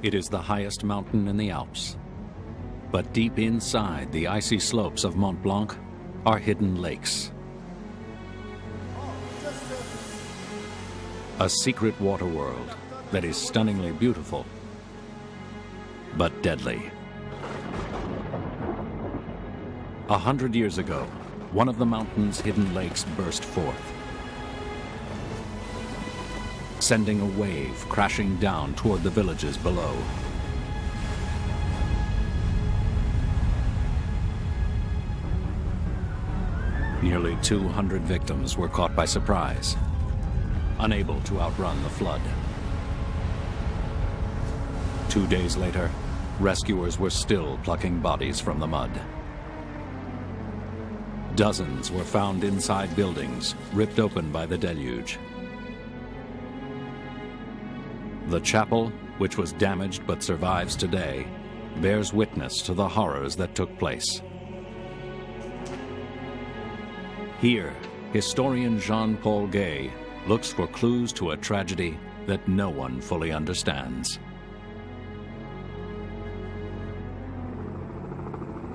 It is the highest mountain in the Alps. But deep inside the icy slopes of Mont Blanc are hidden lakes. A secret water world that is stunningly beautiful, but deadly. 100 years ago, one of the mountain's hidden lakes burst forth, sending a wave crashing down toward the villages below. Nearly 200 victims were caught by surprise, unable to outrun the flood. 2 days later, rescuers were still plucking bodies from the mud. Dozens were found inside buildings, ripped open by the deluge. The chapel, which was damaged but survives today, bears witness to the horrors that took place. Here, historian Jean-Paul Gay looks for clues to a tragedy that no one fully understands.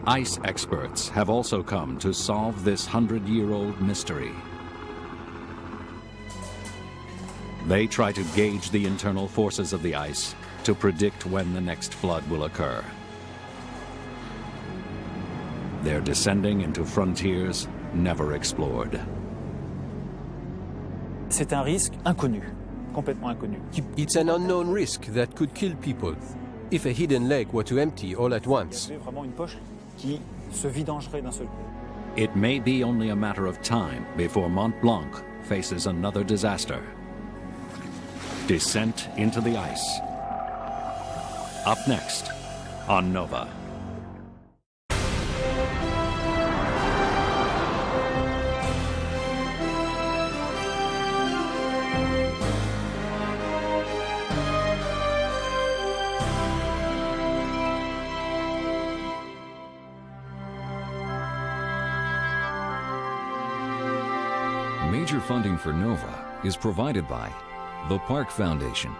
Ice experts have also come to solve this 100-year-old mystery. They try to gauge the internal forces of the ice to predict when the next flood will occur. They're descending into frontiers never explored. C'est un risque inconnu, complètement inconnu. It's an unknown risk that could kill people if a hidden lake were to empty all at once. Il y avait vraiment une poche qui se vidangerait d'un seul coup. It may be only a matter of time before Mont Blanc faces another disaster. Descent into the ice. Up next on Nova. Major funding for Nova is provided by the Park Foundation,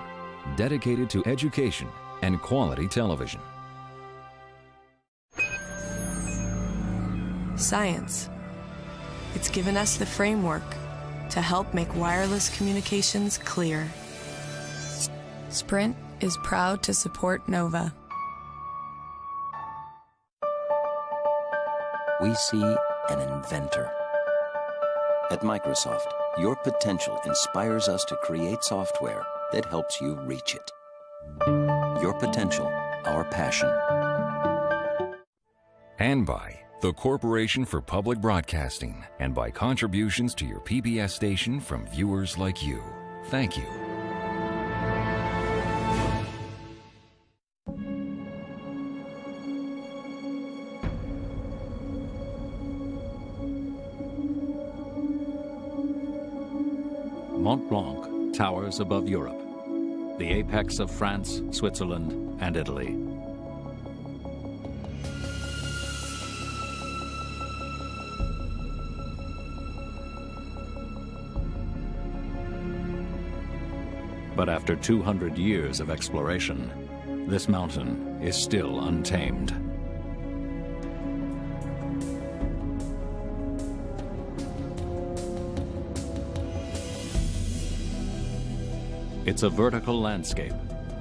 dedicated to education and quality television. Science. It's given us the framework to help make wireless communications clear. Sprint is proud to support Nova. We see an inventor. At Microsoft, your potential inspires us to create software that helps you reach it. Your potential, our passion. And by the Corporation for Public Broadcasting, and by contributions to your PBS station from viewers like you. Thank you. Mont Blanc towers above Europe, the apex of France, Switzerland, and Italy. But after 200 years of exploration, this mountain is still untamed. It's a vertical landscape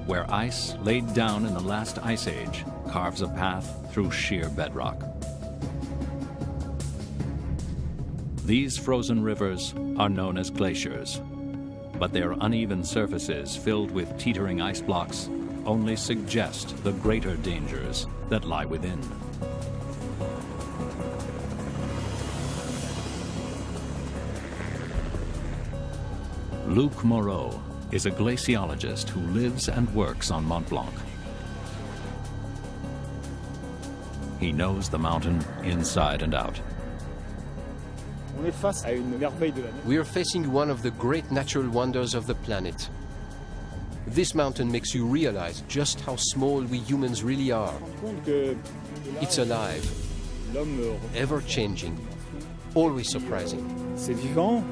where ice laid down in the last ice age carves a path through sheer bedrock. These frozen rivers are known as glaciers, but their uneven surfaces filled with teetering ice blocks only suggest the greater dangers that lie within. Luc Moreau is a glaciologist who lives and works on Mont Blanc. He knows the mountain inside and out. We are facing one of the great natural wonders of the planet. This mountain makes you realize just how small we humans really are. It's alive, ever-changing, always surprising. C'est vivant.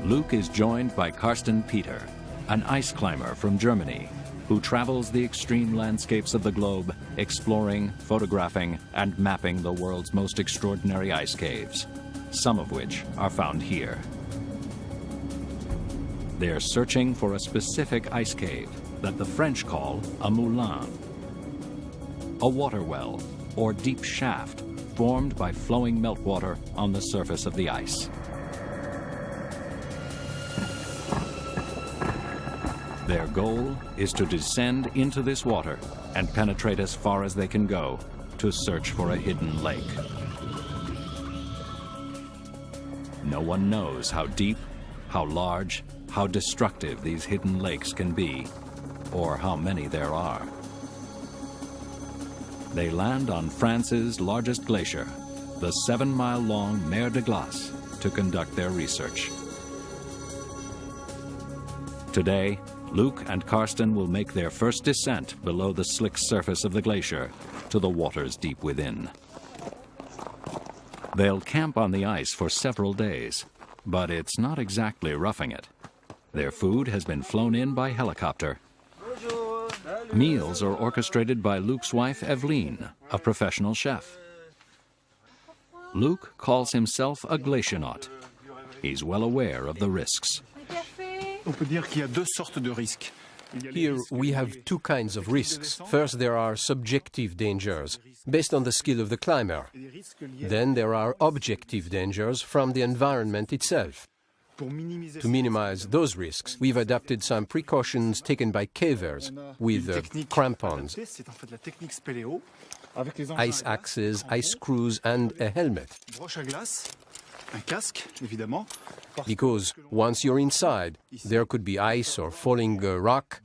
Luke is joined by Carsten Peter, an ice climber from Germany, who travels the extreme landscapes of the globe, exploring, photographing, and mapping the world's most extraordinary ice caves, some of which are found here. They're searching for a specific ice cave that the French call a moulin, a water well or deep shaft formed by flowing meltwater on the surface of the ice. Their goal is to descend into this water and penetrate as far as they can go to search for a hidden lake. No one knows how deep, how large, how destructive these hidden lakes can be, or how many there are. They land on France's largest glacier, the 7-mile-long Mer de Glace, to conduct their research. Today, Luke and Carsten will make their first descent below the slick surface of the glacier to the waters deep within. They'll camp on the ice for several days, but it's not exactly roughing it. Their food has been flown in by helicopter. Meals are orchestrated by Luke's wife, Eveline, a professional chef. Luke calls himself a glacianaut. He's well aware of the risks. Here we have two kinds of risks. First, there are subjective dangers, based on the skill of the climber. Then there are objective dangers from the environment itself. To minimize those risks, we've adopted some precautions taken by cavers with crampons, ice axes, ice screws, and a helmet. Because once you're inside, there could be ice or falling rock,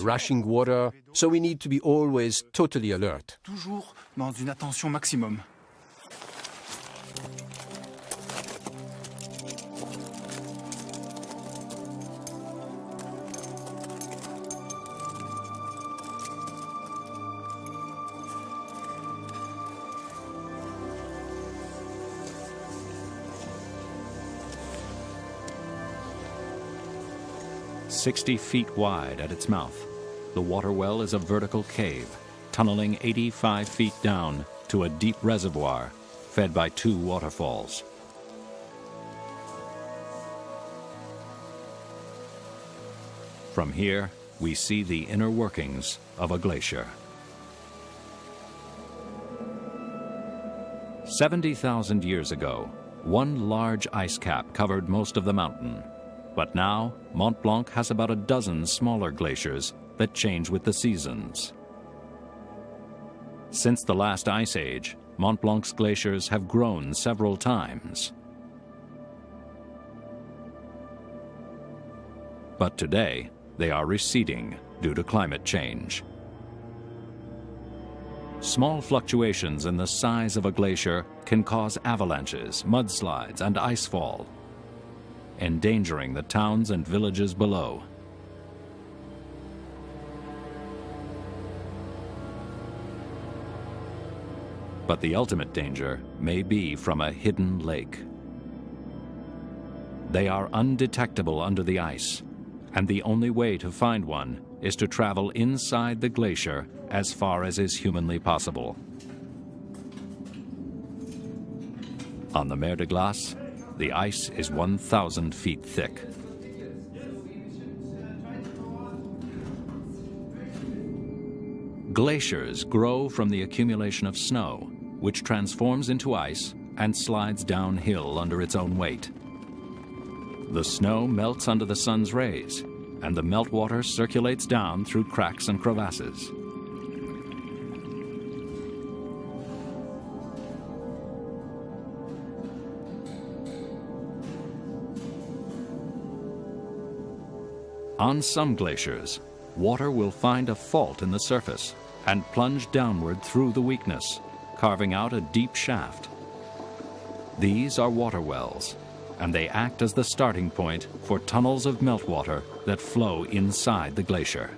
rushing water, so we need to be always totally alert. 60 feet wide at its mouth, the water well is a vertical cave, tunneling 85 feet down to a deep reservoir fed by 2 waterfalls. From here, we see the inner workings of a glacier. 70,000 years ago, one large ice cap covered most of the mountain. But now, Mont Blanc has about a dozen smaller glaciers that change with the seasons. Since the last ice age, Mont Blanc's glaciers have grown several times. But today, they are receding due to climate change. Small fluctuations in the size of a glacier can cause avalanches, mudslides, and icefall, endangering the towns and villages below. But the ultimate danger may be from a hidden lake. They are undetectable under the ice, and the only way to find one is to travel inside the glacier as far as is humanly possible. On the Mer de Glace, the ice is 1,000 feet thick. Glaciers grow from the accumulation of snow, which transforms into ice and slides downhill under its own weight. The snow melts under the sun's rays, and the meltwater circulates down through cracks and crevasses. On some glaciers, water will find a fault in the surface and plunge downward through the weakness, carving out a deep shaft. These are water wells, and they act as the starting point for tunnels of meltwater that flow inside the glacier.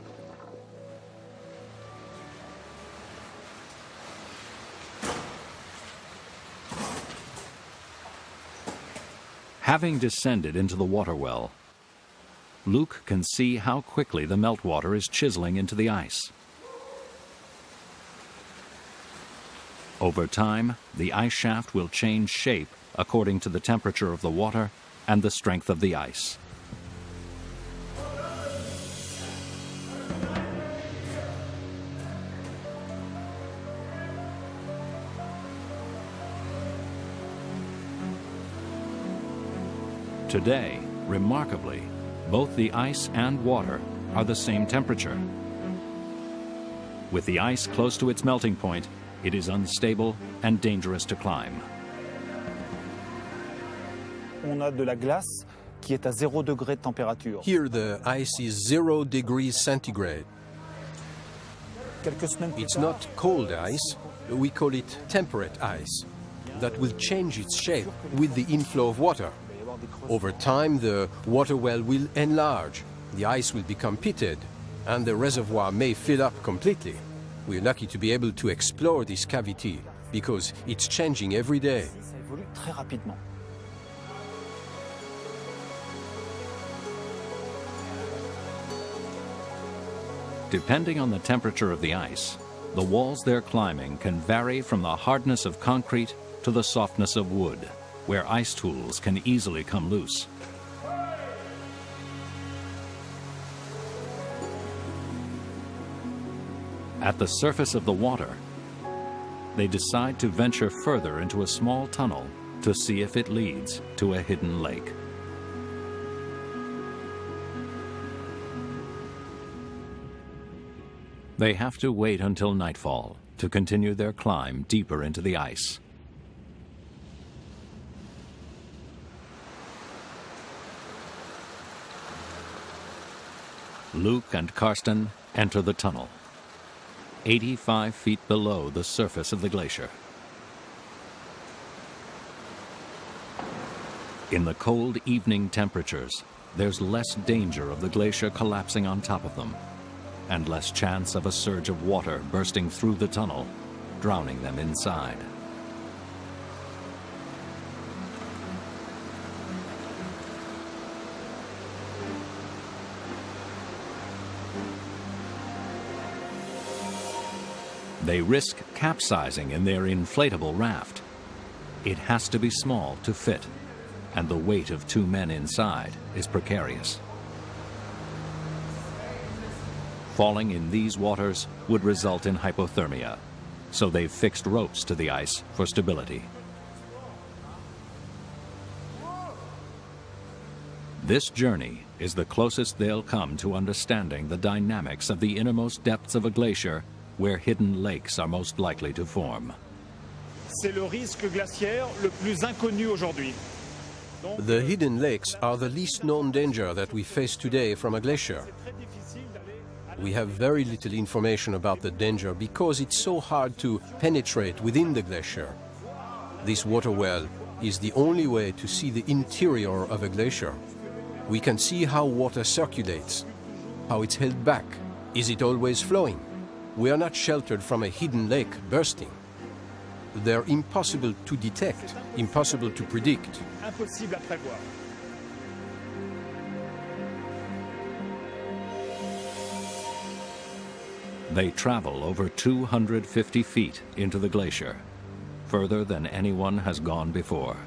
Having descended into the water well, Luke can see how quickly the meltwater is chiseling into the ice. Over time, the ice shaft will change shape according to the temperature of the water and the strength of the ice. Today, remarkably, both the ice and water are the same temperature. With the ice close to its melting point, it is unstable and dangerous to climb. On a de la glace qui est à 0 degré de température. Here the ice is 0 degrees centigrade. Quelques semaines plus It's tard, not cold ice, we call it temperate ice, that will change its shape with the inflow of water. Over time, the water well will enlarge, the ice will become pitted, and the reservoir may fill up completely. We're lucky to be able to explore this cavity, because it's changing every day. ça évolue très rapidement. Depending on the temperature of the ice, the walls they're climbing can vary from the hardness of concrete to the softness of wood, where ice tools can easily come loose. At the surface of the water, they decide to venture further into a small tunnel to see if it leads to a hidden lake. They have to wait until nightfall to continue their climb deeper into the ice. Luke and Karsten enter the tunnel, 85 feet below the surface of the glacier. In the cold evening temperatures, there's less danger of the glacier collapsing on top of them, and less chance of a surge of water bursting through the tunnel, drowning them inside. They risk capsizing in their inflatable raft. It has to be small to fit, and the weight of 2 men inside is precarious. Falling in these waters would result in hypothermia, so they've fixed ropes to the ice for stability. This journey is the closest they'll come to understanding the dynamics of the innermost depths of a glacier where hidden lakes are most likely to form. C'est le risque glaciaire le plus inconnu aujourd'hui. The hidden lakes are the least known danger that we face today from a glacier. We have very little information about the danger because it's so hard to penetrate within the glacier. This water well is the only way to see the interior of a glacier. We can see how water circulates, how it's held back. Is it always flowing? We are not sheltered from a hidden lake bursting. They're impossible to detect, impossible to predict. Impossible à prévoir. They travel over 250 feet into the glacier, further than anyone has gone before.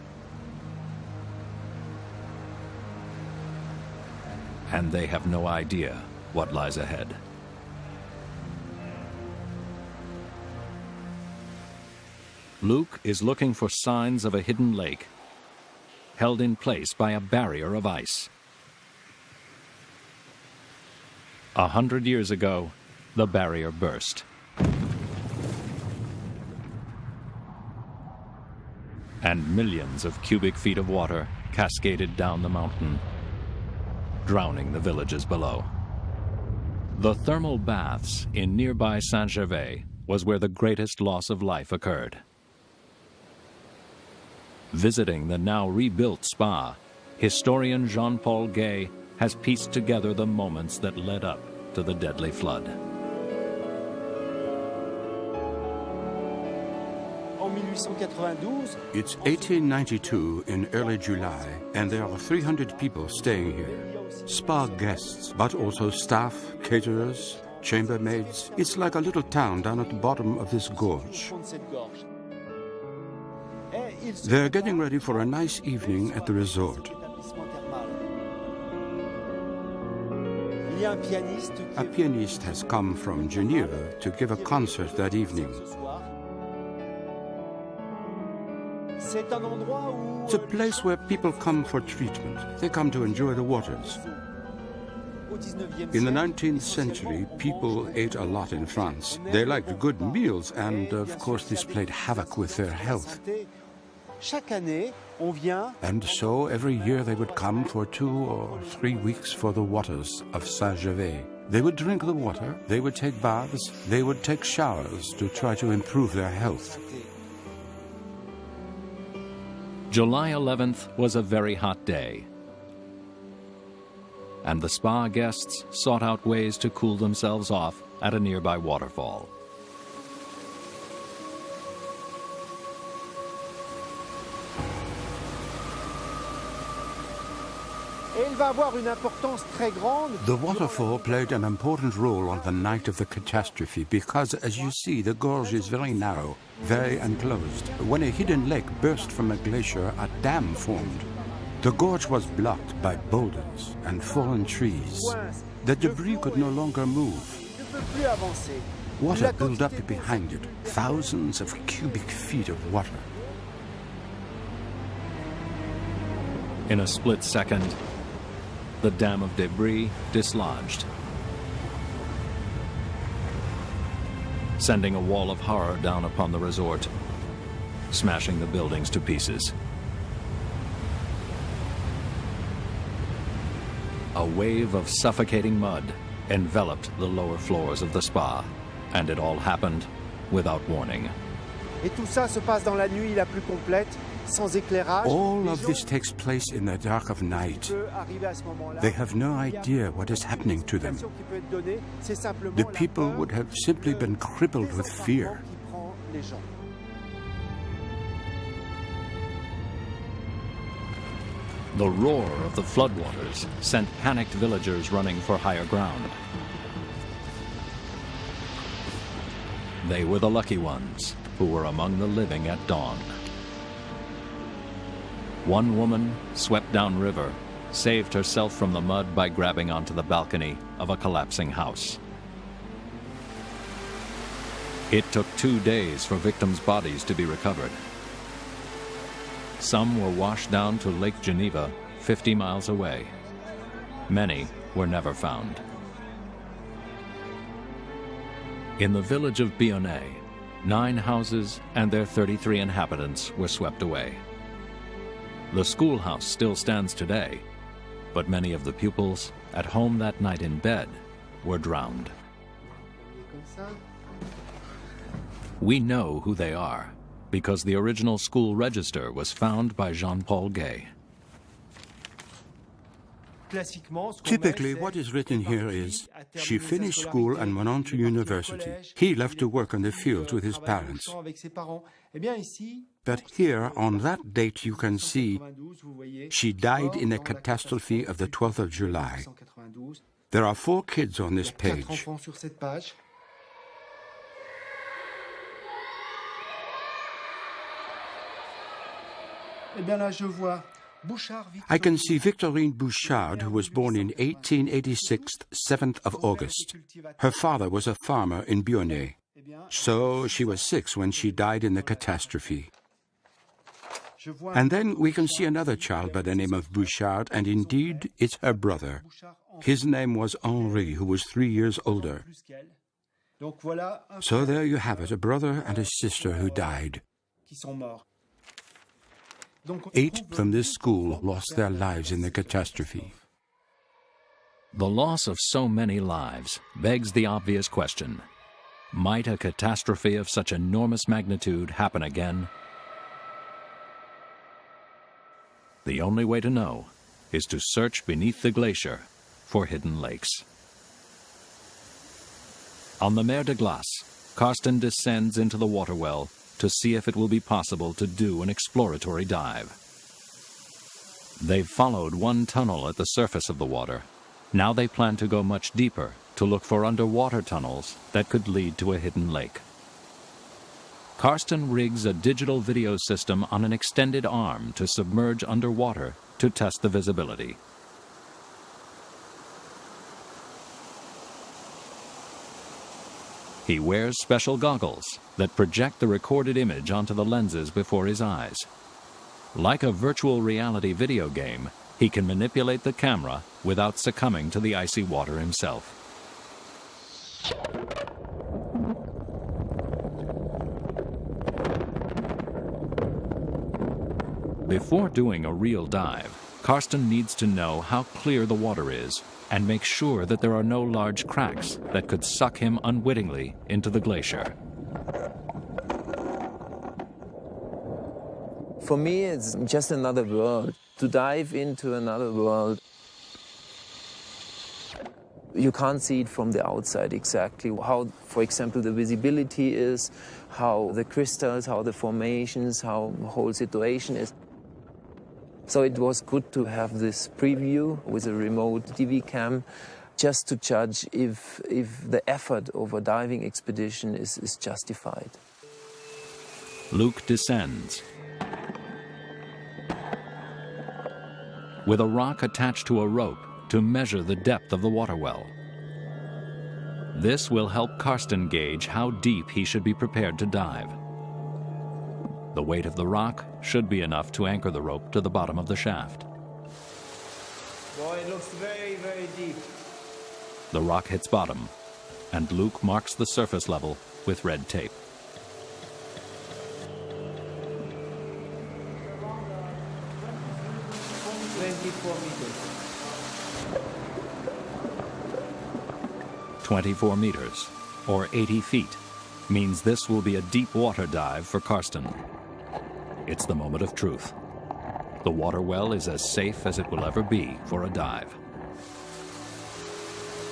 And they have no idea what lies ahead. Luke is looking for signs of a hidden lake, held in place by a barrier of ice. 100 years ago, the barrier burst. And millions of cubic feet of water cascaded down the mountain, drowning the villages below. The thermal baths in nearby Saint-Gervais was where the greatest loss of life occurred. Visiting the now rebuilt spa, historian Jean-Paul Gay has pieced together the moments that led up to the deadly flood. En It's 1892 in early July, and there are 300 people staying here. Spa guests, but also staff, caterers, chambermaids. It's like a little town down at the bottom of this gorge. They're getting ready for a nice evening at the resort. A pianist has come from Geneva to give a concert that evening. It's a place where people come for treatment. They come to enjoy the waters. In the 19th century, people ate a lot in France. They liked good meals, and of course this played havoc with their health. And so every year they would come for 2 or 3 weeks for the waters of Saint-Gervais. They would drink the water, they would take baths, they would take showers to try to improve their health. July 11th was a very hot day, and the spa guests sought out ways to cool themselves off at a nearby waterfall. The waterfall played an important role on the night of the catastrophe because, as you see, the gorge is very narrow, very enclosed. When a hidden lake burst from a glacier, a dam formed. The gorge was blocked by boulders and fallen trees. The debris could no longer move. Water built up behind it, thousands of cubic feet of water. In a split second, the dam of debris dislodged, sending a wall of horror down upon the resort, smashing the buildings to pieces. A wave of suffocating mud enveloped the lower floors of the spa, and it all happened without warning. All of this takes place in the dark of night. They have no idea what is happening to them. The people would have simply been crippled with fear. The roar of the floodwaters sent panicked villagers running for higher ground. They were the lucky ones who were among the living at dawn. One woman, swept downriver, saved herself from the mud by grabbing onto the balcony of a collapsing house. It took 2 days for victims' bodies to be recovered. Some were washed down to Lake Geneva, 50 miles away. Many were never found. In the village of Bionnet, 9 houses and their 33 inhabitants were swept away. The schoolhouse still stands today, but many of the pupils at home that night in bed were drowned. We know who they are because the original school register was found by Jean-Paul Gay. Typically, what is written here is, she finished school and went on to university. He left to work in the fields with his parents. But here, on that date, you can see, she died in a catastrophe of the 12th of July. There are 4 kids on this page. I can see Victorine Bouchard, who was born in 1886, 7th of August. Her father was a farmer in Bionnet, so she was 6 when she died in the catastrophe. And then we can see another child by the name of Bouchard, and indeed, it's her brother. His name was Henri, who was 3 years older. So there you have it, a brother and a sister who died. 8 from this school lost their lives in the catastrophe. The loss of so many lives begs the obvious question: might a catastrophe of such enormous magnitude happen again? The only way to know is to search beneath the glacier for hidden lakes. On the Mer de Glace, Karsten descends into the water well to see if it will be possible to do an exploratory dive. They've followed one tunnel at the surface of the water. Now they plan to go much deeper to look for underwater tunnels that could lead to a hidden lake. Karsten rigs a digital video system on an extended arm to submerge underwater to test the visibility. He wears special goggles that project the recorded image onto the lenses before his eyes. Like a virtual reality video game, he can manipulate the camera without succumbing to the icy water himself. Before doing a real dive, Karsten needs to know how clear the water is and make sure that there are no large cracks that could suck him unwittingly into the glacier. For me, it's just another world. To dive into another world, you can't see it from the outside exactly. How, for example, the visibility is, how the crystals, how the formations, how the whole situation is. So it was good to have this preview with a remote TV cam, just to judge if the effort of a diving expedition is justified. Luke descends. With a rock attached to a rope to measure the depth of the water well. This will help Karsten gauge how deep he should be prepared to dive. The weight of the rock should be enough to anchor the rope to the bottom of the shaft. Boy, it looks very, very deep. The rock hits bottom, and Luke marks the surface level with red tape. meters. 24 meters, or 80 feet, means this will be a deep water dive for Karsten. It's the moment of truth. The water well is as safe as it will ever be for a dive.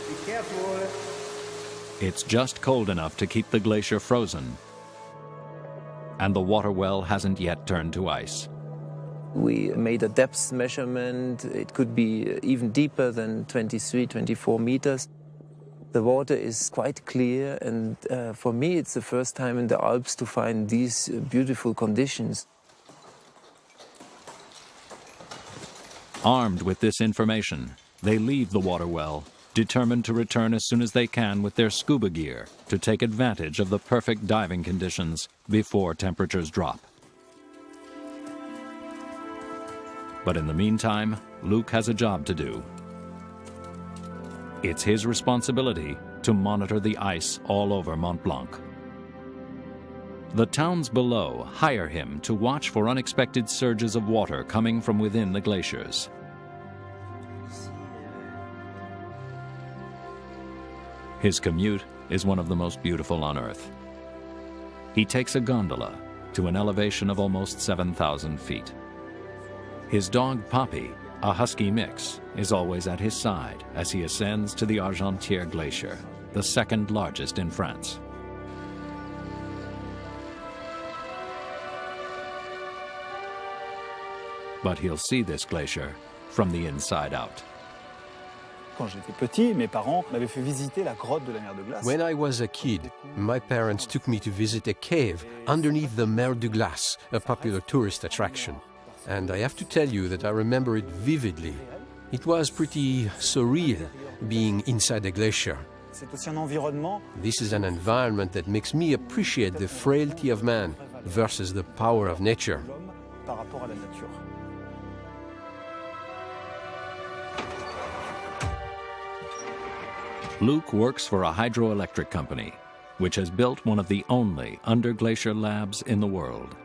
Be careful. It's just cold enough to keep the glacier frozen, and the water well hasn't yet turned to ice. We made a depth measurement. It could be even deeper than 23, 24 meters. The water is quite clear, and for me it's the first time in the Alps to find these beautiful conditions. Armed with this information, they leave the water well, determined to return as soon as they can with their scuba gear to take advantage of the perfect diving conditions before temperatures drop. But in the meantime, Luke has a job to do. It's his responsibility to monitor the ice all over Mont Blanc. The towns below hire him to watch for unexpected surges of water coming from within the glaciers. His commute is one of the most beautiful on Earth. He takes a gondola to an elevation of almost 7,000 feet. His dog Poppy, a husky mix, is always at his side as he ascends to the Argentière Glacier, the second largest in France. But he'll see this glacier from the inside out. Quand j'étais petit, mes parents m'avaient fait visiter la grotte de la mer de glace. When I was a kid, my parents took me to visit a cave underneath the Mer de Glace, a popular tourist attraction. And I have to tell you that I remember it vividly. It was pretty surreal being inside a glacier. C'est aussi un environnement. This is an environment that makes me appreciate the frailty of man versus the power of nature. Par rapport à la nature. Luke works for a hydroelectric company, which has built one of the only underglacier labs in the world.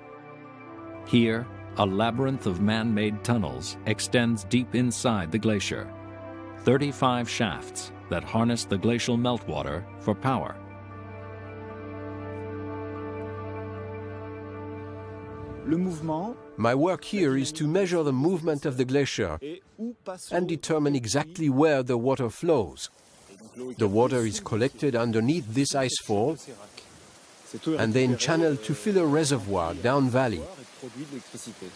Here, a labyrinth of man-made tunnels extends deep inside the glacier. 35 shafts that harness the glacial meltwater for power. Le mouvement. My work here is to measure the movement of the glacier and determine exactly where the water flows. The water is collected underneath this icefall and then channeled to fill a reservoir down valley,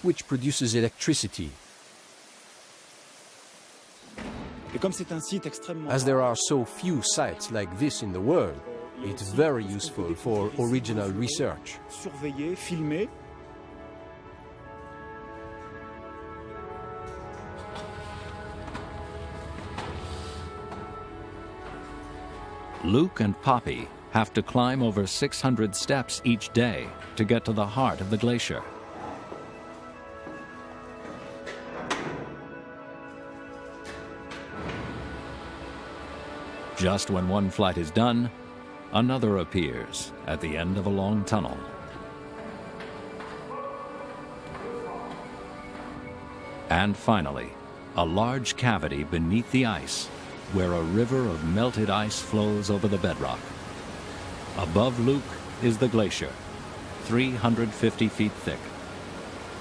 which produces electricity. As there are so few sites like this in the world, it's very useful for original research. Luke and Poppy have to climb over 600 steps each day to get to the heart of the glacier. Just when one flight is done, another appears at the end of a long tunnel. And finally, a large cavity beneath the ice where a river of melted ice flows over the bedrock. Above Luke is the glacier, 350 feet thick.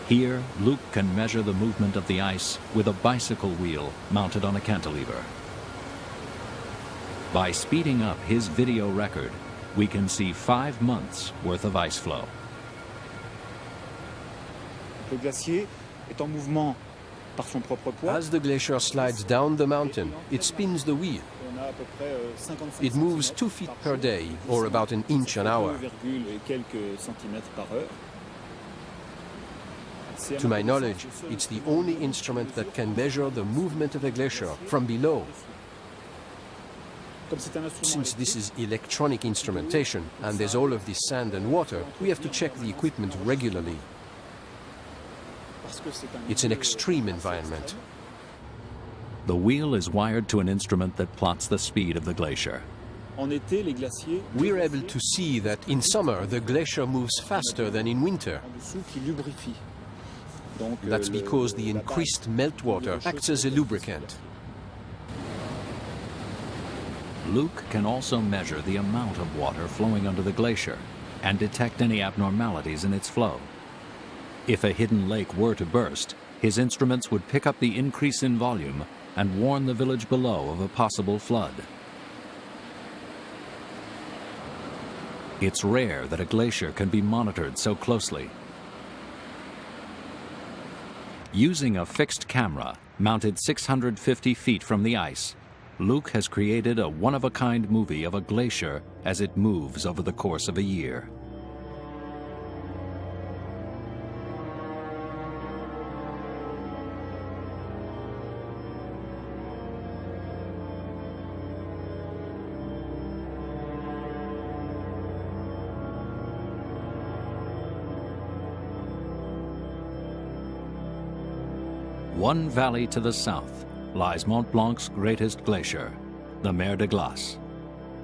Here, Luke can measure the movement of the ice with a bicycle wheel mounted on a cantilever. By speeding up his video record, we can see 5 months worth of ice flow. As the glacier slides down the mountain, it spins the wheel. It moves 2 feet per day, or about an inch an hour. To my knowledge, it's the only instrument that can measure the movement of a glacier from below. Since this is electronic instrumentation and there's all of this sand and water, we have to check the equipment regularly. It's an extreme environment. The wheel is wired to an instrument that plots the speed of the glacier. We're able to see that in summer the glacier moves faster than in winter. That's because the increased meltwater acts as a lubricant. Luke can also measure the amount of water flowing under the glacier and detect any abnormalities in its flow. If a hidden lake were to burst, his instruments would pick up the increase in volume and warn the village below of a possible flood. It's rare that a glacier can be monitored so closely. Using a fixed camera mounted 650 feet from the ice, Luke has created a one-of-a-kind movie of a glacier as it moves over the course of a year. One valley to the south lies Mont Blanc's greatest glacier, the Mer de Glace,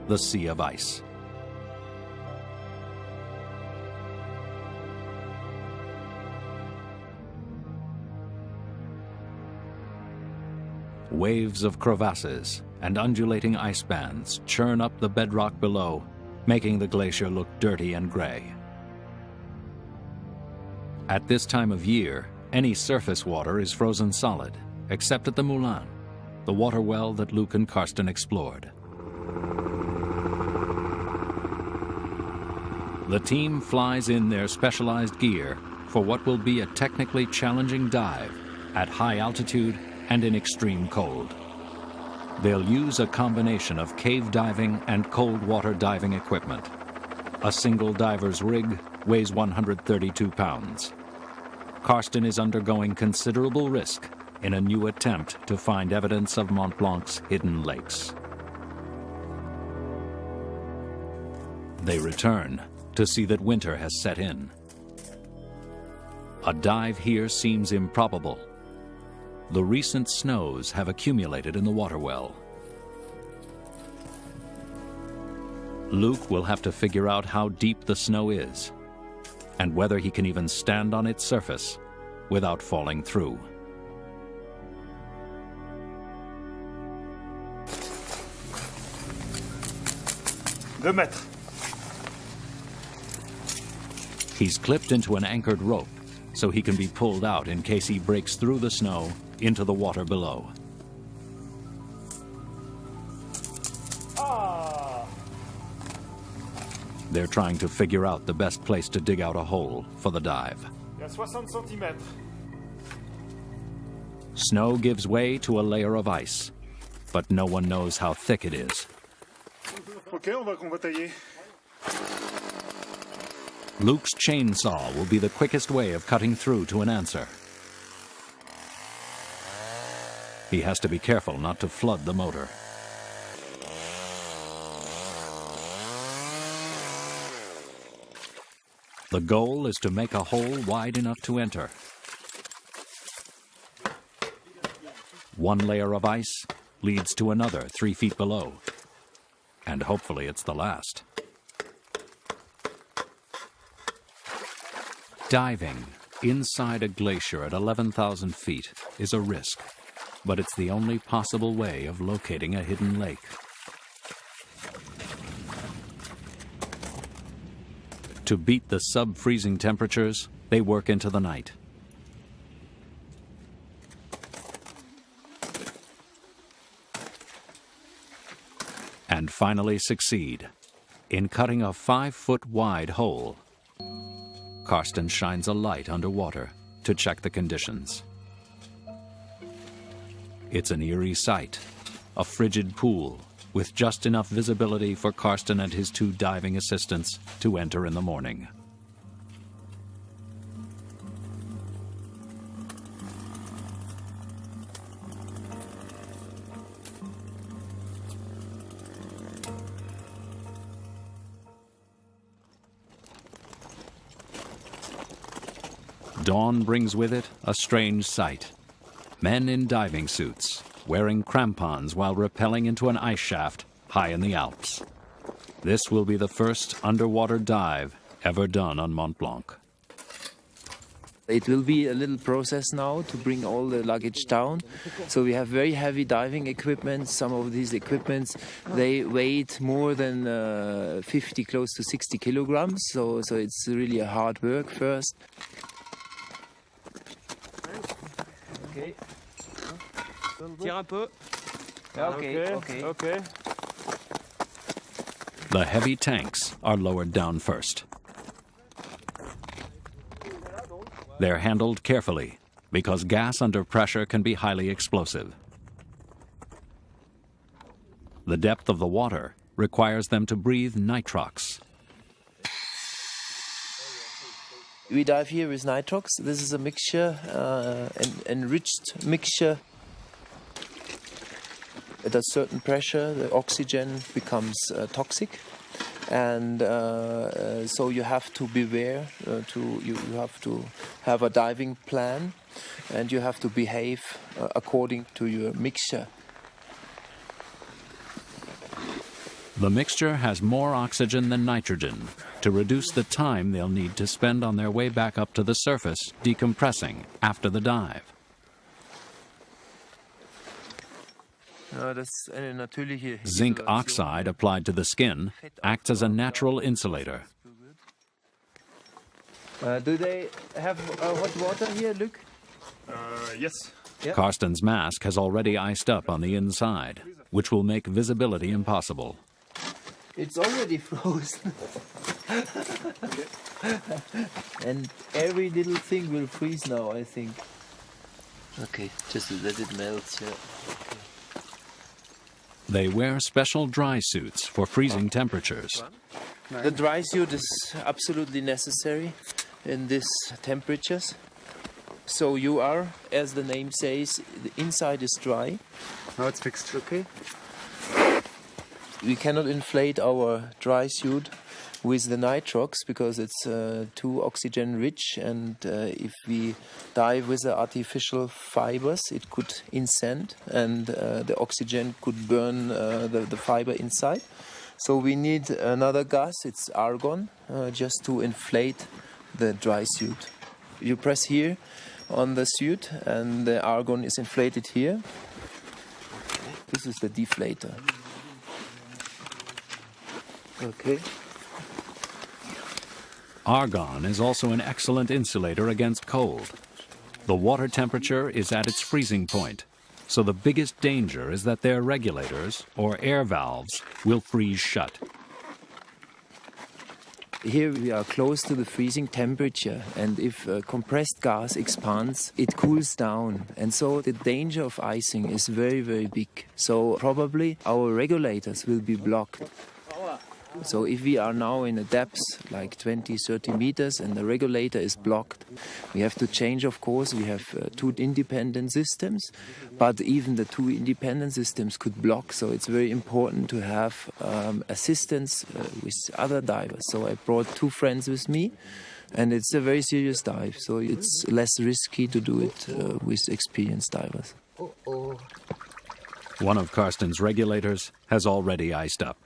the Sea of Ice. Waves of crevasses and undulating ice bands churn up the bedrock below, making the glacier look dirty and gray. At this time of year, any surface water is frozen solid, except at the Moulin, the water well that Luke and Karsten explored. The team flies in their specialized gear for what will be a technically challenging dive at high altitude and in extreme cold. They'll use a combination of cave diving and cold water diving equipment. A single diver's rig weighs 132 pounds. Karsten is undergoing considerable risk in a new attempt to find evidence of Mont Blanc's hidden lakes. They return to see that winter has set in. A dive here seems improbable. The recent snows have accumulated in the water well. Luke will have to figure out how deep the snow is and whether he can even stand on its surface without falling through. He's clipped into an anchored rope so he can be pulled out in case he breaks through the snow into the water below. They're trying to figure out the best place to dig out a hole for the dive. Il y a 60 cm. Snow gives way to a layer of ice, but no one knows how thick it is. Ok, on va tailler. Luke's chainsaw will be the quickest way of cutting through to an answer. He has to be careful not to flood the motor. The goal is to make a hole wide enough to enter. One layer of ice leads to another 3 feet below. And hopefully it's the last. Diving inside a glacier at 11,000 feet is a risk, but it's the only possible way of locating a hidden lake. To beat the sub-freezing temperatures, they work into the night. And finally succeed in cutting a 5-foot-wide hole. Karsten shines a light underwater to check the conditions. It's an eerie sight, a frigid pool with just enough visibility for Karsten and his 2 diving assistants to enter in the morning. Dawn brings with it a strange sight. Men in diving suits, wearing crampons while rappelling into an ice shaft high in the Alps. This will be the first underwater dive ever done on Mont Blanc. It will be a little process now to bring all the luggage down. So we have very heavy diving equipment. Some of these equipments, they weigh more than 50, close to 60 kilograms. So it's really a hard work first. Okay. Tire un peu. Okay. The heavy tanks are lowered down first. They're handled carefully because gas under pressure can be highly explosive. The depth of the water requires them to breathe nitrox. We dive here with nitrox. This is a mixture, an enriched mixture. At a certain pressure, the oxygen becomes toxic, and so you have to beware. You have to have a diving plan, and you have to behave according to your mixture. The mixture has more oxygen than nitrogen to reduce the time they'll need to spend on their way back up to the surface decompressing after the dive. Zinc oxide applied to the skin acts as a natural insulator. Do they have hot water here, Luc? Yes. Yeah. Karsten's mask has already iced up on the inside, which will make visibility impossible. It's already frozen. And every little thing will freeze now, I think. Okay, just let it melt, yeah. Okay. They wear special dry suits for freezing temperatures. The dry suit is absolutely necessary in these temperatures. So you are, as the name says, the inside is dry. Now it's fixed. Okay. We cannot inflate our dry suit with the nitrox because it's too oxygen rich, and if we dive with the artificial fibers, it could incend, and the oxygen could burn the fiber inside. So we need another gas, it's argon, just to inflate the dry suit. You press here on the suit and the argon is inflated here. This is the deflator. Okay. Argon is also an excellent insulator against cold. The water temperature is at its freezing point, so the biggest danger is that their regulators, or air valves, will freeze shut. Here we are close to the freezing temperature, and if compressed gas expands, it cools down. And so the danger of icing is very, very big. So probably our regulators will be blocked. So if we are now in a depth like 20, 30 meters and the regulator is blocked, we have to change, of course. We have two independent systems, but even the two independent systems could block. So it's very important to have assistance with other divers. So I brought two friends with me, and it's a very serious dive. So it's less risky to do it with experienced divers. One of Karsten's regulators has already iced up.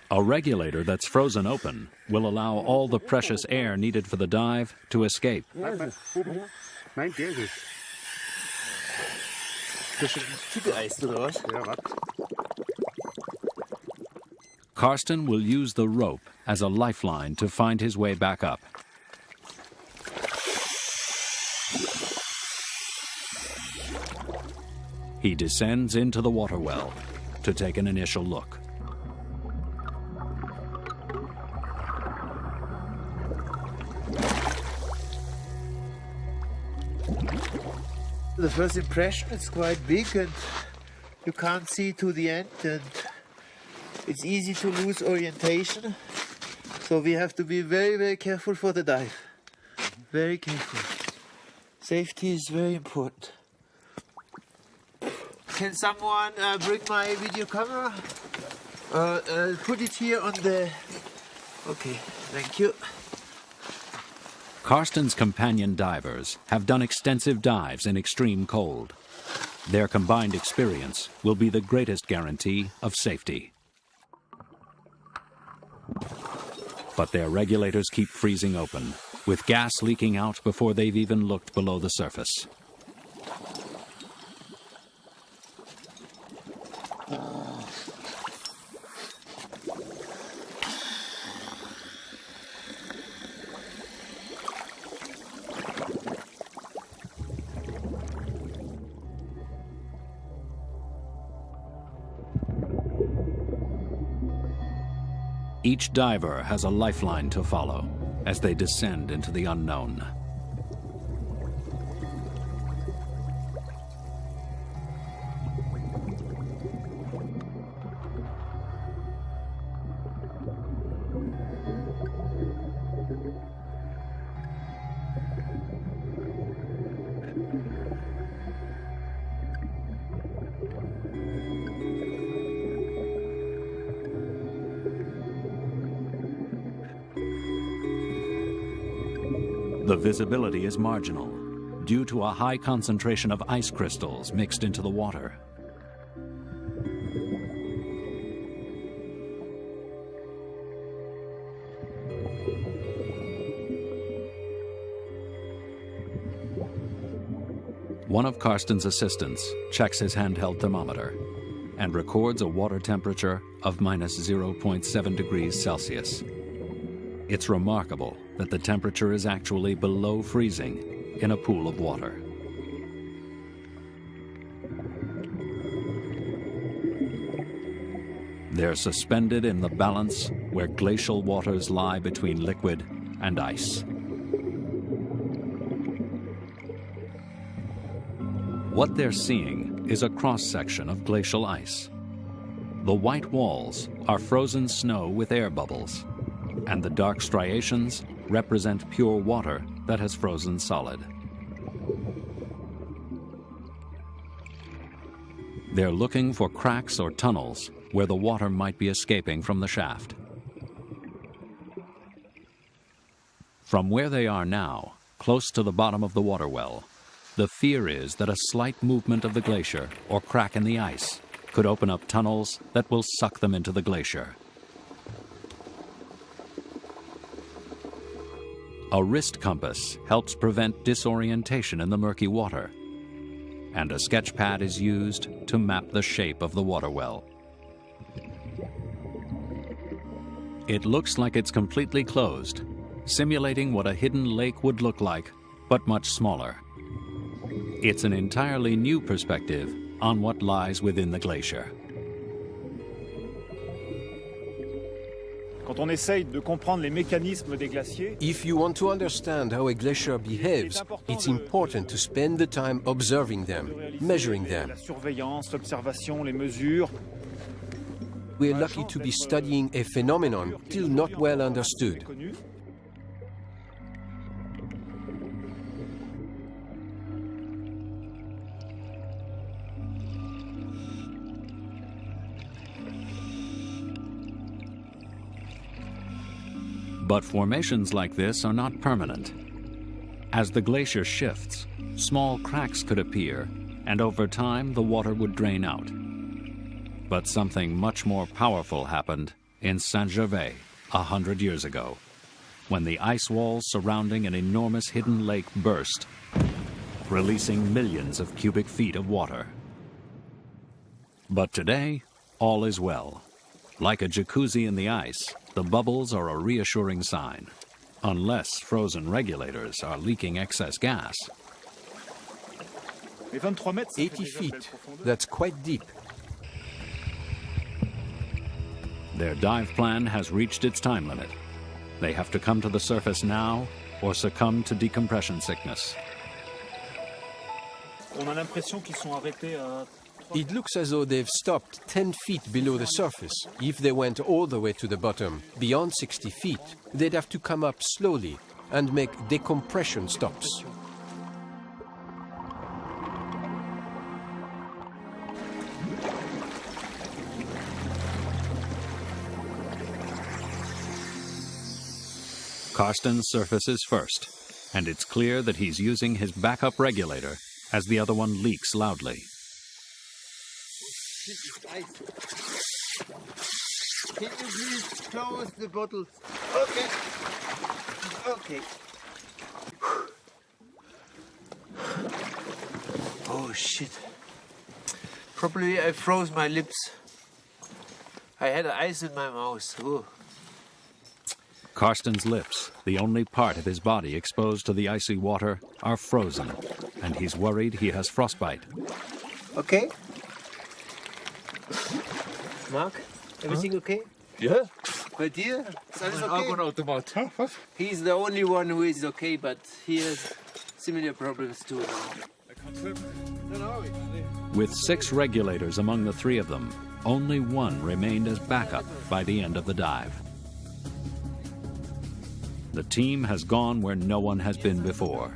A regulator that's frozen open will allow all the precious air needed for the dive to escape. Karsten will use the rope as a lifeline to find his way back up. He descends into the water well to take an initial look. The first impression, it's quite big and you can't see to the end, and it's easy to lose orientation. So we have to be very, very careful for the dive. Very careful. Safety is very important. Can someone bring my video camera? Put it here on the... Okay, thank you. Karsten's companion divers have done extensive dives in extreme cold. Their combined experience will be the greatest guarantee of safety. But their regulators keep freezing open, with gas leaking out before they've even looked below the surface. Each diver has a lifeline to follow as they descend into the unknown. The visibility is marginal due to a high concentration of ice crystals mixed into the water. One of Karsten's assistants checks his handheld thermometer and records a water temperature of minus 0.7 degrees Celsius. It's remarkable that the temperature is actually below freezing in a pool of water. They're suspended in the balance where glacial waters lie between liquid and ice. What they're seeing is a cross-section of glacial ice. The white walls are frozen snow with air bubbles, and the dark striations represent pure water that has frozen solid. They're looking for cracks or tunnels where the water might be escaping from the shaft. From where they are now, close to the bottom of the water well, the fear is that a slight movement of the glacier or crack in the ice could open up tunnels that will suck them into the glacier. A wrist compass helps prevent disorientation in the murky water, and a sketch pad is used to map the shape of the water well. It looks like it's completely closed, simulating what a hidden lake would look like, but much smaller. It's an entirely new perspective on what lies within the glacier. Quand on essaye de comprendre les mécanismes des glaciers, If you want to understand how a glacier behaves, it's important to spend the time observing them, measuring them. la surveillance, l'observation, les mesures. We're lucky to be studying a phenomenon still not well understood. But formations like this are not permanent. As the glacier shifts, small cracks could appear, and over time the water would drain out. But something much more powerful happened in Saint-Gervais 100 years ago, when the ice walls surrounding an enormous hidden lake burst, releasing millions of cubic feet of water. But today, all is well. Like a jacuzzi in the ice, the bubbles are a reassuring sign, unless frozen regulators are leaking excess gas. 80 feet, that's quite deep. Their dive plan has reached its time limit. They have to come to the surface now or succumb to decompression sickness. On a l'impression qu'ils sont arrêtés à... It looks as though they've stopped 10 feet below the surface. If they went all the way to the bottom, beyond 60 feet, they'd have to come up slowly and make decompression stops. Karsten surfaces first, and it's clear that he's using his backup regulator as the other one leaks loudly. Can you please close the bottles? Okay. Okay. Oh shit. Probably I froze my lips. I had ice in my mouth. Ooh. Karsten's lips, the only part of his body exposed to the icy water, are frozen, and he's worried he has frostbite. Okay. Mark, everything okay? Yeah. Bei dir? Ist alles okay? Automat. He's the only one who is okay, but he has similar problems too. With 6 regulators among the 3 of them, only one remained as backup by the end of the dive. The team has gone where no one has been before,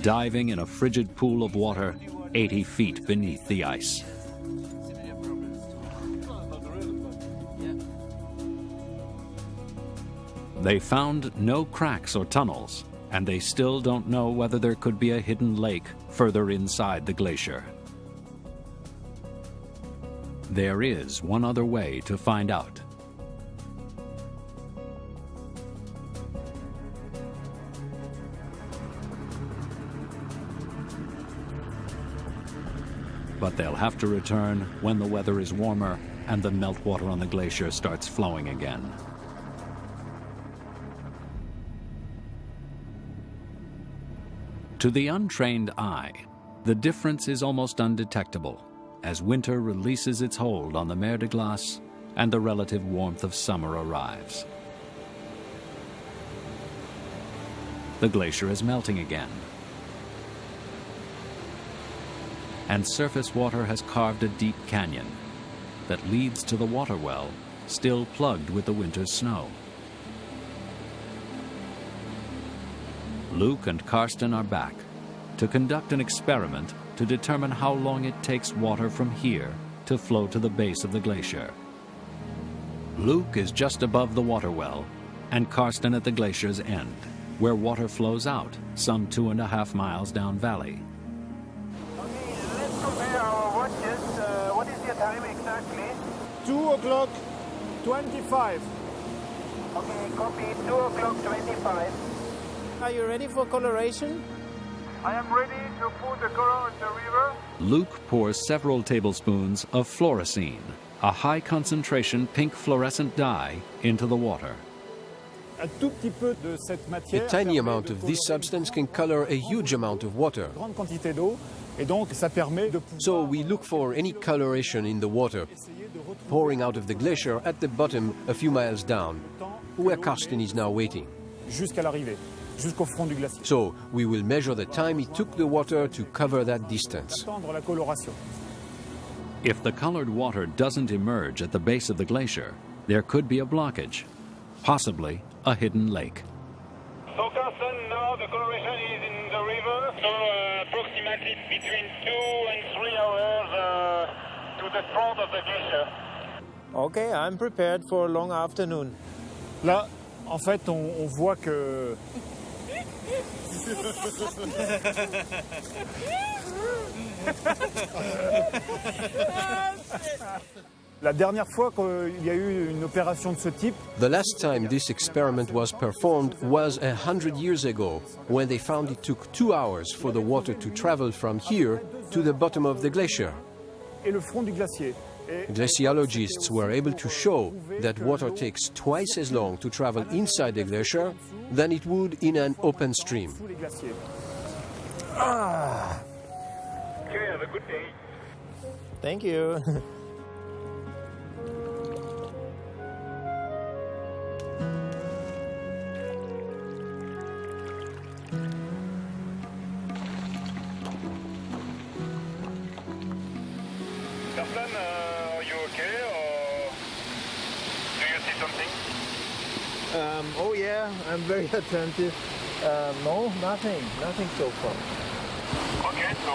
diving in a frigid pool of water 80 feet beneath the ice. They found no cracks or tunnels, and they still don't know whether there could be a hidden lake further inside the glacier. There is one other way to find out. But they'll have to return when the weather is warmer and the meltwater on the glacier starts flowing again. To the untrained eye, the difference is almost undetectable as winter releases its hold on the mer de glace and the relative warmth of summer arrives. The glacier is melting again, and surface water has carved a deep canyon that leads to the water well, still plugged with the winter's snow. Luke and Karsten are back to conduct an experiment to determine how long it takes water from here to flow to the base of the glacier. Luke is just above the water well, and Karsten at the glacier's end, where water flows out some 2.5 miles down valley. Okay, let's compare our watches. What is your time exactly? 2:25. Okay, copy, 2:25. Are you ready for coloration? I am ready to put the color in the river. Luke pours several tablespoons of fluorescein, a high-concentration pink fluorescent dye, into the water. A tiny amount of this substance can color a huge amount of water. Et donc, ça permet de So we look for any coloration in the water pouring out of the glacier at the bottom a few miles down, where Karsten is now waiting. jusqu'à l'arrivée, jusqu'au front du glacier. So we will measure the time it took the water to cover that distance. Attendre la coloration. If the colored water doesn't emerge at the base of the glacier, there could be a blockage, possibly a hidden lake. So Carson, now the coloration is in the river, so approximately between 2 and 3 hours to the front of the glacier. Okay, I'm prepared for a long afternoon. Là, en fait, on voit que... La dernière fois qu'il y a eu une opération de ce type, The last time this experiment was performed was 100 years ago, when they found it took 2 hours for the water to travel from here to the bottom of the glacier. et le front du glacier. Et Glaciologists were able to show that water takes twice as long to travel inside the glacier than it would in an open stream. sous les glaciers. Okay, have a good day. Thank you. Carson, are you okay, or do you see something? Oh yeah, I'm very attentive. No, nothing so far. Okay, so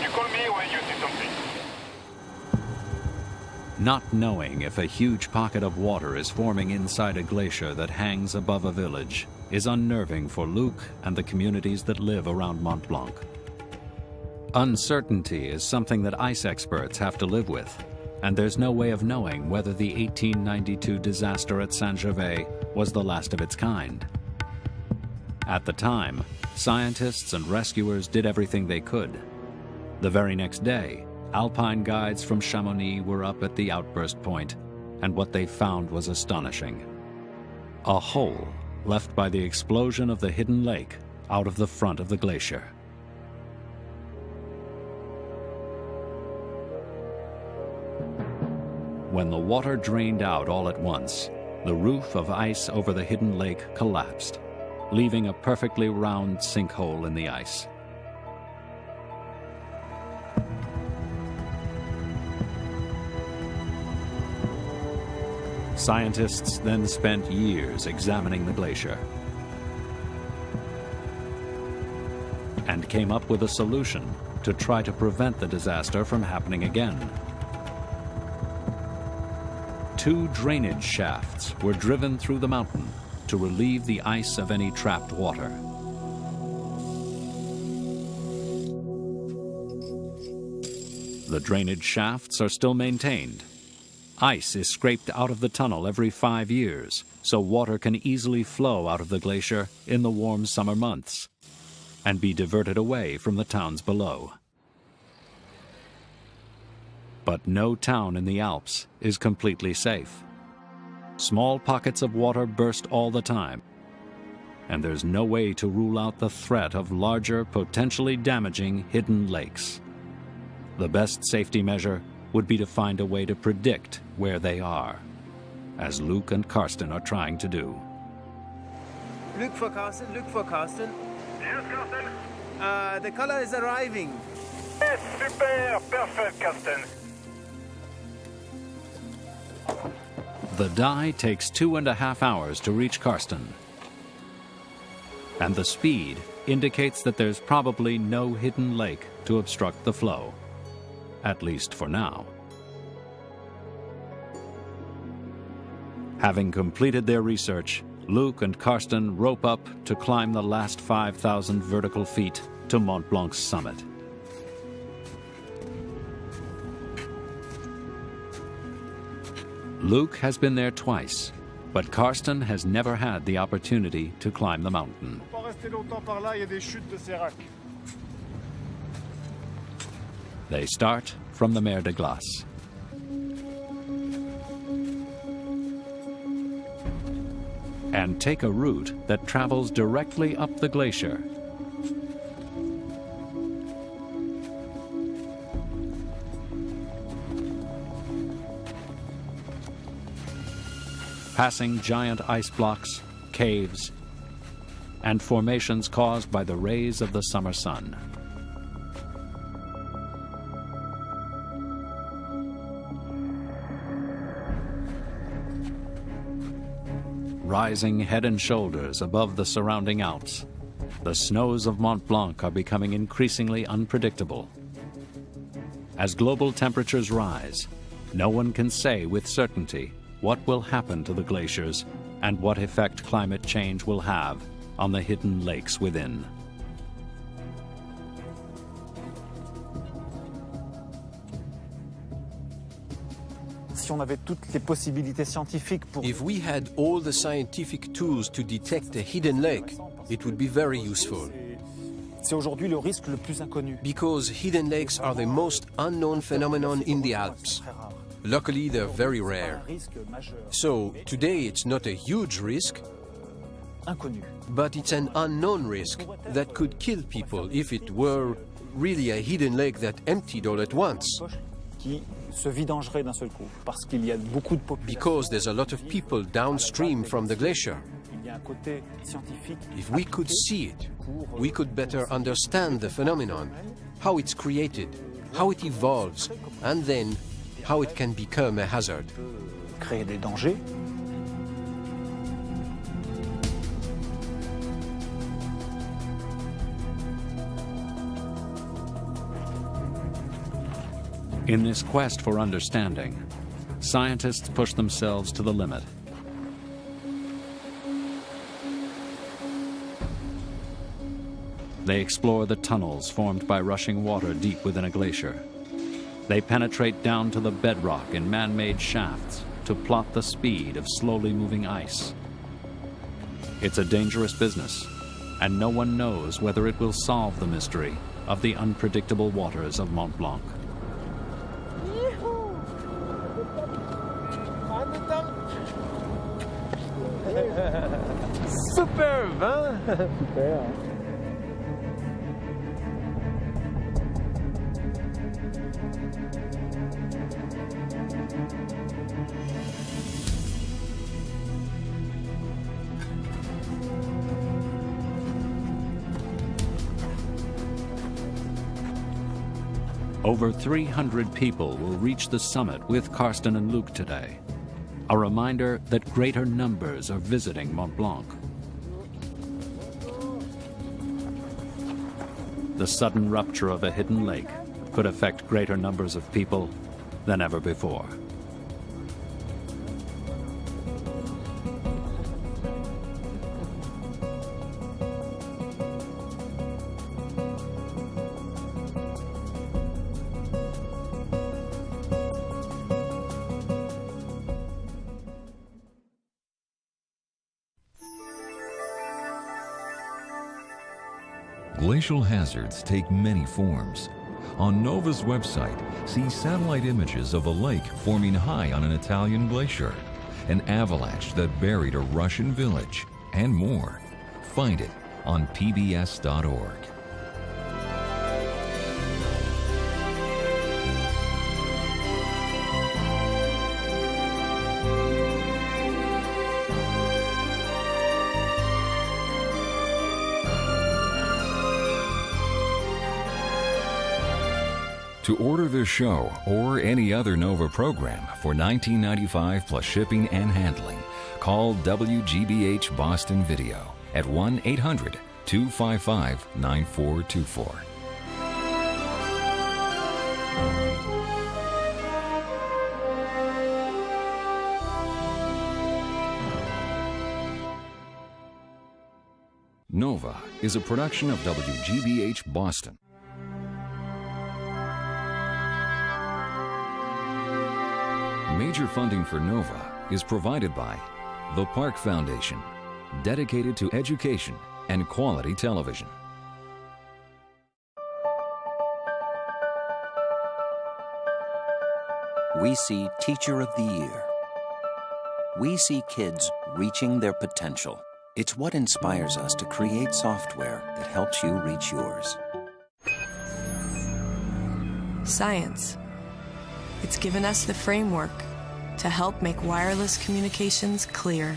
you call me when you see something. Not knowing if a huge pocket of water is forming inside a glacier that hangs above a village is unnerving for Luc and the communities that live around Mont Blanc. Uncertainty is something that ice experts have to live with, and there's no way of knowing whether the 1892 disaster at Saint-Gervais was the last of its kind. At the time, scientists and rescuers did everything they could. The very next day, alpine guides from Chamonix were up at the outburst point, and what they found was astonishing. A hole left by the explosion of the hidden lake out of the front of the glacier. When the water drained out all at once, the roof of ice over the hidden lake collapsed, leaving a perfectly round sinkhole in the ice. Scientists then spent years examining the glacier and came up with a solution to try to prevent the disaster from happening again. 2 drainage shafts were driven through the mountain to relieve the ice of any trapped water. The drainage shafts are still maintained. Ice is scraped out of the tunnel every 5 years, so water can easily flow out of the glacier in the warm summer months and be diverted away from the towns below. But no town in the Alps is completely safe. Small pockets of water burst all the time, and there's no way to rule out the threat of larger, potentially damaging hidden lakes. The best safety measure would be to find a way to predict where they are, as Luc and Karsten are trying to do. Look for Carsten, look for Carsten. Yes, Carsten? The color is arriving. Yes, super, perfect, Carsten. The dye takes 2.5 hours to reach Karsten, and the speed indicates that there's probably no hidden lake to obstruct the flow, at least for now. Having completed their research, Luc and Karsten rope up to climb the last 5,000 vertical feet to Mont Blanc's summit. Luc has been there twice, but Karsten has never had the opportunity to climb the mountain. They start from the Mer de Glace. And take a route that travels directly up the glacier. passing giant ice blocks, caves, and formations caused by the rays of the summer sun. Rising head and shoulders above the surrounding Alps, the snows of Mont Blanc are becoming increasingly unpredictable. As global temperatures rise, no one can say with certainty what will happen to the glaciers and what effect climate change will have on the hidden lakes within. If we had all the scientific tools to detect a hidden lake, it would be very useful. Because hidden lakes are the most unknown phenomenon in the Alps. Luckily, they're very rare. So, today it's not a huge risk, but it's an unknown risk that could kill people if it were really a hidden lake that emptied all at once. Because there's a lot of people downstream from the glacier. If we could see it, we could better understand the phenomenon, how it's created, how it evolves, and then how it can become a hazard. In this quest for understanding, scientists push themselves to the limit. They explore the tunnels formed by rushing water deep within a glacier. They penetrate down to the bedrock in man-made shafts to plot the speed of slowly moving ice. It's a dangerous business, and no one knows whether it will solve the mystery of the unpredictable waters of Mont Blanc. Superbe, hein? Super. Over 300 people will reach the summit with Karsten and Luke today. A reminder that greater numbers are visiting Mont Blanc. The sudden rupture of a hidden lake could affect greater numbers of people than ever before. Glacial hazards take many forms. On NOVA's website, see satellite images of a lake forming high on an Italian glacier, an avalanche that buried a Russian village, and more. Find it on pbs.org. To order this show or any other NOVA program for $19.95 plus shipping and handling, call WGBH Boston Video at 1-800-255-9424. NOVA is a production of WGBH Boston. Major funding for NOVA is provided by the Park Foundation, dedicated to education and quality television. We see Teacher of the Year. We see kids reaching their potential. It's what inspires us to create software that helps you reach yours. Science. It's given us the framework to help make wireless communications clear.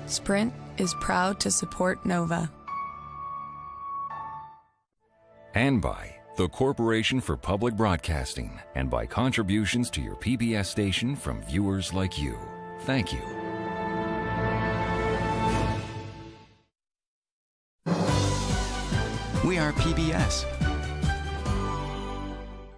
Sprint is proud to support NOVA. And by the Corporation for Public Broadcasting, and by contributions to your PBS station from viewers like you. Thank you. We are PBS.